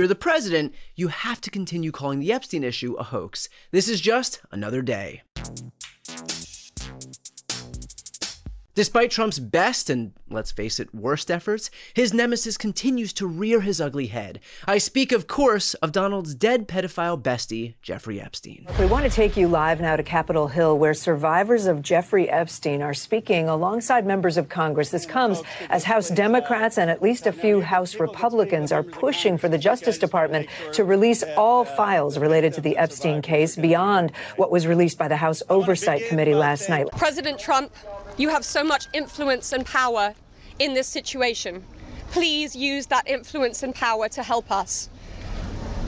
you're the president, you have to continue calling the Epstein issue a hoax. This is just another day. Despite Trump's best and, let's face it, worst efforts, his nemesis continues to rear his ugly head. I speak, of course, of Donald's dead pedophile bestie, Jeffrey Epstein. We want to take you live now to Capitol Hill, where survivors of Jeffrey Epstein are speaking alongside members of Congress. This comes as House Democrats and at least a few House Republicans are pushing for the Justice Department to release all files related to the Epstein case beyond what was released by the House Oversight Committee last night. President Trump, you have so much influence and power in this situation. Please use that influence and power to help us,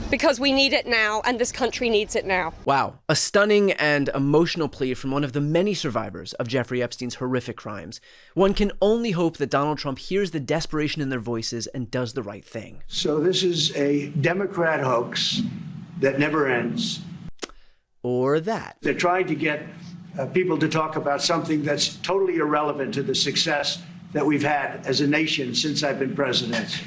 because we need it now and this country needs it now. Wow, a stunning and emotional plea from one of the many survivors of Jeffrey Epstein's horrific crimes. One can only hope that Donald Trump hears the desperation in their voices and does the right thing. So this is a Democrat hoax that never ends. Or that. They're trying to get people to talk about something that's totally irrelevant to the success that we've had as a nation since I've been president.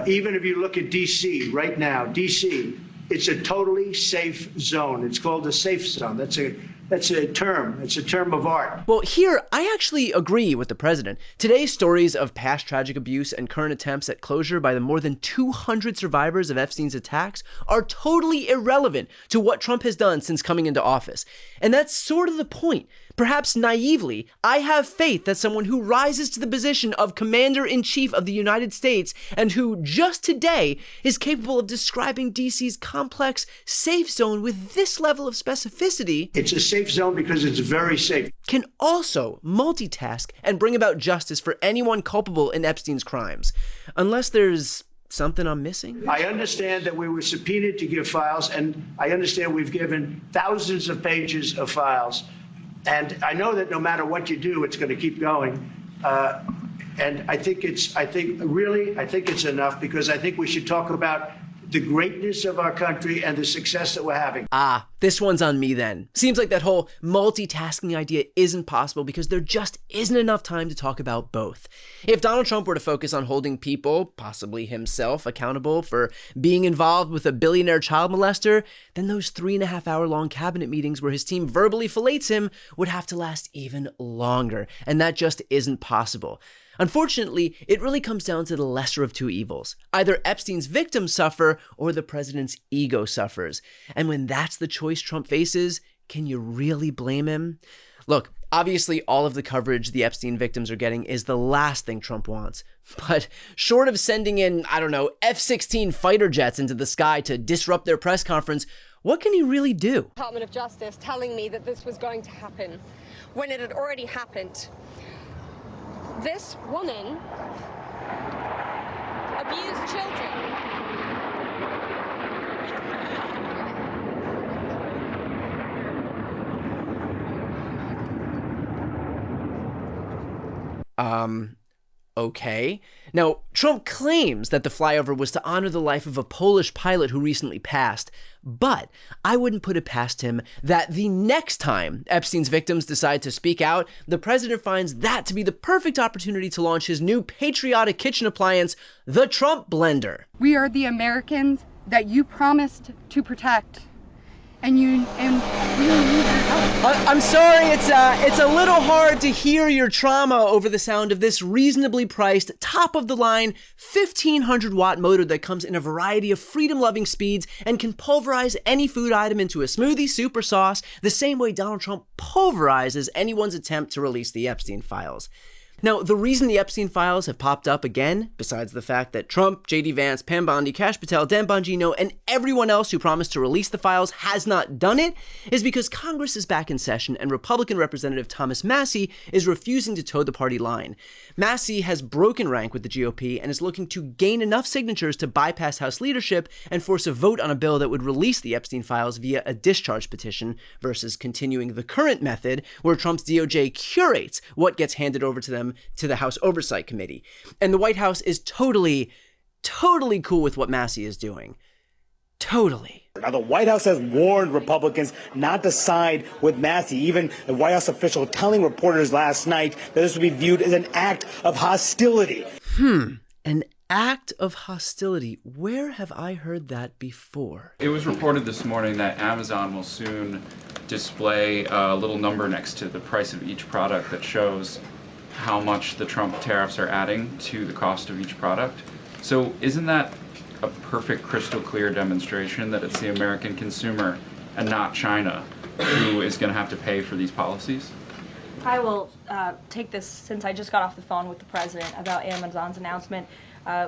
Even if you look at D.C. right now, D.C., it's a totally safe zone. It's called a safe zone. That's a term. It's a term of art. Well, here, I actually agree with the president. Today's stories of past tragic abuse and current attempts at closure by the more than 200 survivors of Epstein's attacks are totally irrelevant to what Trump has done since coming into office. And that's sort of the point. Perhaps naively, I have faith that someone who rises to the position of Commander-in-Chief of the United States and who just today is capable of describing DC's complex safe zone with this level of specificity, it's a safe zone because it's very safe, can also multitask and bring about justice for anyone culpable in Epstein's crimes. Unless there's something I'm missing? I understand that we were subpoenaed to give files, and I understand we've given thousands of pages of files. And I know that no matter what you do, it's going to keep going. And I think it's enough, because I think we should talk about the greatness of our country and the success that we're having. Ah, this one's on me then. Seems like that whole multitasking idea isn't possible because there just isn't enough time to talk about both. If Donald Trump were to focus on holding people, possibly himself, accountable for being involved with a billionaire child molester, then those 3.5-hour-long cabinet meetings where his team verbally fillets him would have to last even longer, and that just isn't possible. Unfortunately, it really comes down to the lesser of two evils. Either Epstein's victims suffer or the president's ego suffers. And when that's the choice Trump faces, can you really blame him? Look, obviously all of the coverage the Epstein victims are getting is the last thing Trump wants. But short of sending in, F-16 fighter jets into the sky to disrupt their press conference, what can he really do? Department of Justice telling me that this was going to happen when it had already happened. This woman abused children. Okay. Now, Trump claims that the flyover was to honor the life of a Polish pilot who recently passed, but I wouldn't put it past him that the next time Epstein's victims decide to speak out, the president finds that to be the perfect opportunity to launch his new patriotic kitchen appliance, the Trump blender. We are the Americans that you promised to protect. And we need your help. I'm sorry, it's a little hard to hear your trauma over the sound of this reasonably priced, top-of-the-line, 1,500-watt motor that comes in a variety of freedom-loving speeds and can pulverize any food item into a smoothie, soup, or sauce, the same way Donald Trump pulverizes anyone's attempt to release the Epstein files. Now, the reason the Epstein files have popped up again, besides the fact that Trump, J.D. Vance, Pam Bondi, Kash Patel, Dan Bongino, and everyone else who promised to release the files has not done it, is because Congress is back in session and Republican Representative Thomas Massie is refusing to toe the party line. Massie has broken rank with the GOP and is looking to gain enough signatures to bypass House leadership and force a vote on a bill that would release the Epstein files via a discharge petition versus continuing the current method where Trump's DOJ curates what gets handed over to them to the House Oversight Committee. And the White House is totally cool with what Massie is doing. Totally. Now, the White House has warned Republicans not to side with Massie. Even a White House official telling reporters last night that this would be viewed as an act of hostility. An act of hostility. Where have I heard that before? It was reported this morning that Amazon will soon display a little number next to the price of each product that shows how much the Trump tariffs are adding to the cost of each product. So isn't that a perfect crystal clear demonstration that it's the American consumer and not China who is going to have to pay for these policies? I will take this, since I just got off the phone with the president about Amazon's announcement.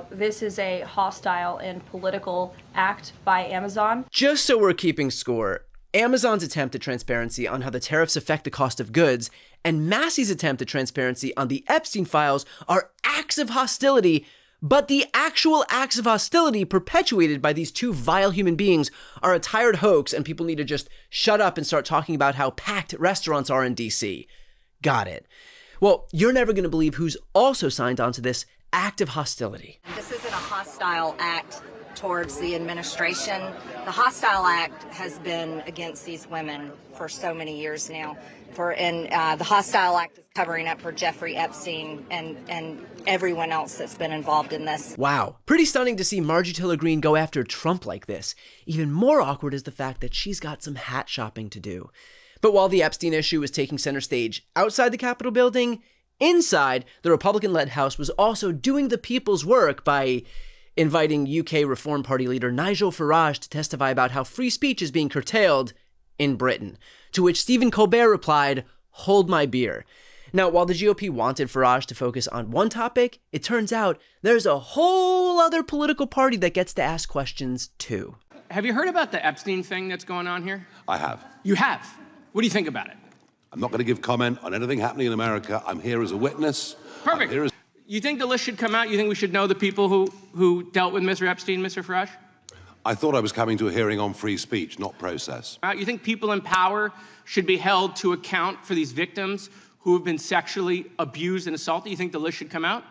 This is a hostile and political act by Amazon. Just so we're keeping score, Amazon's attempt at transparency on how the tariffs affect the cost of goods and Massey's attempt at transparency on the Epstein files are acts of hostility, but the actual acts of hostility perpetuated by these two vile human beings are a tired hoax, and people need to just shut up and start talking about how packed restaurants are in DC. Got it. Well, you're never going to believe who's also signed on to this act of hostility. This isn't a hostile act towards the administration. The hostile act has been against these women for so many years now. The hostile act is covering up for Jeffrey Epstein and everyone else that's been involved in this. Wow. Pretty stunning to see Marjorie Taylor Greene go after Trump like this. Even more awkward is the fact that she's got some hat shopping to do. But while the Epstein issue was taking center stage outside the Capitol building, inside, the Republican-led House was also doing the people's work by inviting UK Reform Party leader Nigel Farage to testify about how free speech is being curtailed in Britain, to which Stephen Colbert replied, "Hold my beer." Now, while the GOP wanted Farage to focus on one topic, it turns out there's a whole other political party that gets to ask questions too. Have you heard about the Epstein thing that's going on here? I have. You have? What do you think about it? I'm not going to give comment on anything happening in America. I'm here as a witness. Perfect. You think the list should come out? You think we should know the people who dealt with Mr. Epstein, Mr. Farage? I thought I was coming to a hearing on free speech, not process. You think people in power should be held to account for these victims who have been sexually abused and assaulted? You think the list should come out?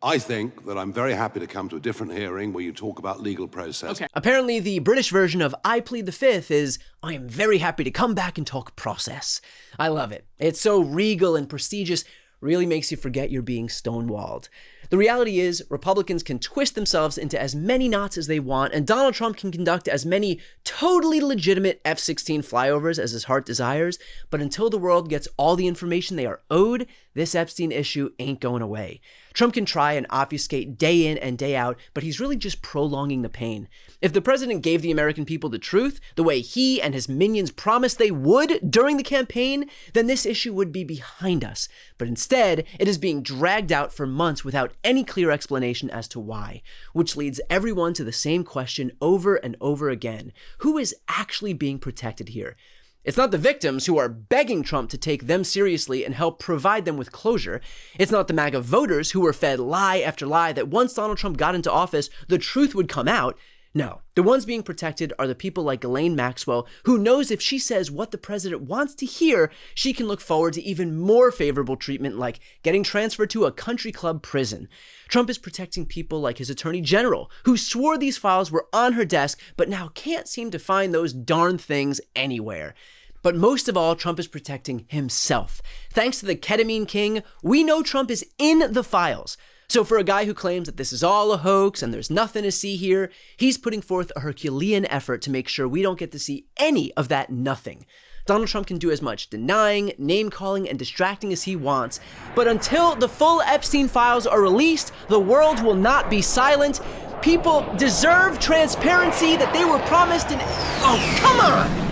I think that I'm very happy to come to a different hearing where you talk about legal process. Okay. Apparently, the British version of I plead the fifth is I am very happy to come back and talk process. I love it. It's so regal and prestigious, really makes you forget you're being stonewalled. The reality is, Republicans can twist themselves into as many knots as they want, and Donald Trump can conduct as many totally legitimate F-16 flyovers as his heart desires, but until the world gets all the information they are owed, this Epstein issue ain't going away. Trump can try and obfuscate day in and day out, but he's really just prolonging the pain. If the president gave the American people the truth, the way he and his minions promised they would during the campaign, then this issue would be behind us. But instead, it is being dragged out for months without any clear explanation as to why, which leads everyone to the same question over and over again. Who is actually being protected here? It's not the victims who are begging Trump to take them seriously and help provide them with closure. It's not the MAGA voters who were fed lie after lie that once Donald Trump got into office, the truth would come out. No, the ones being protected are the people like Ghislaine Maxwell, who knows if she says what the president wants to hear, she can look forward to even more favorable treatment like getting transferred to a country club prison. Trump is protecting people like his attorney general, who swore these files were on her desk, but now can't seem to find those darn things anywhere. But most of all, Trump is protecting himself. Thanks to the ketamine king, we know Trump is in the files. So for a guy who claims that this is all a hoax and there's nothing to see here, he's putting forth a Herculean effort to make sure we don't get to see any of that nothing. Donald Trump can do as much denying, name-calling, and distracting as he wants, but until the full Epstein files are released, the world will not be silent. People deserve transparency that they were promised in... Oh, come on!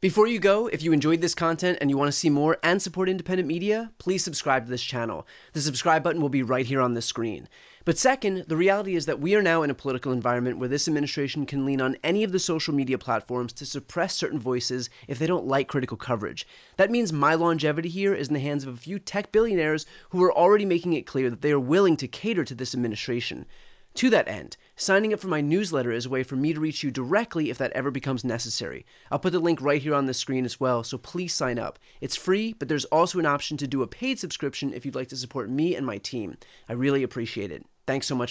Before you go, if you enjoyed this content and you want to see more and support independent media, please subscribe to this channel. The subscribe button will be right here on the screen. But second, the reality is that we are now in a political environment where this administration can lean on any of the social media platforms to suppress certain voices if they don't like critical coverage. That means my longevity here is in the hands of a few tech billionaires who are already making it clear that they are willing to cater to this administration. To that end, signing up for my newsletter is a way for me to reach you directly if that ever becomes necessary. I'll put the link right here on the screen as well, so please sign up. It's free, but there's also an option to do a paid subscription if you'd like to support me and my team. I really appreciate it. Thanks so much.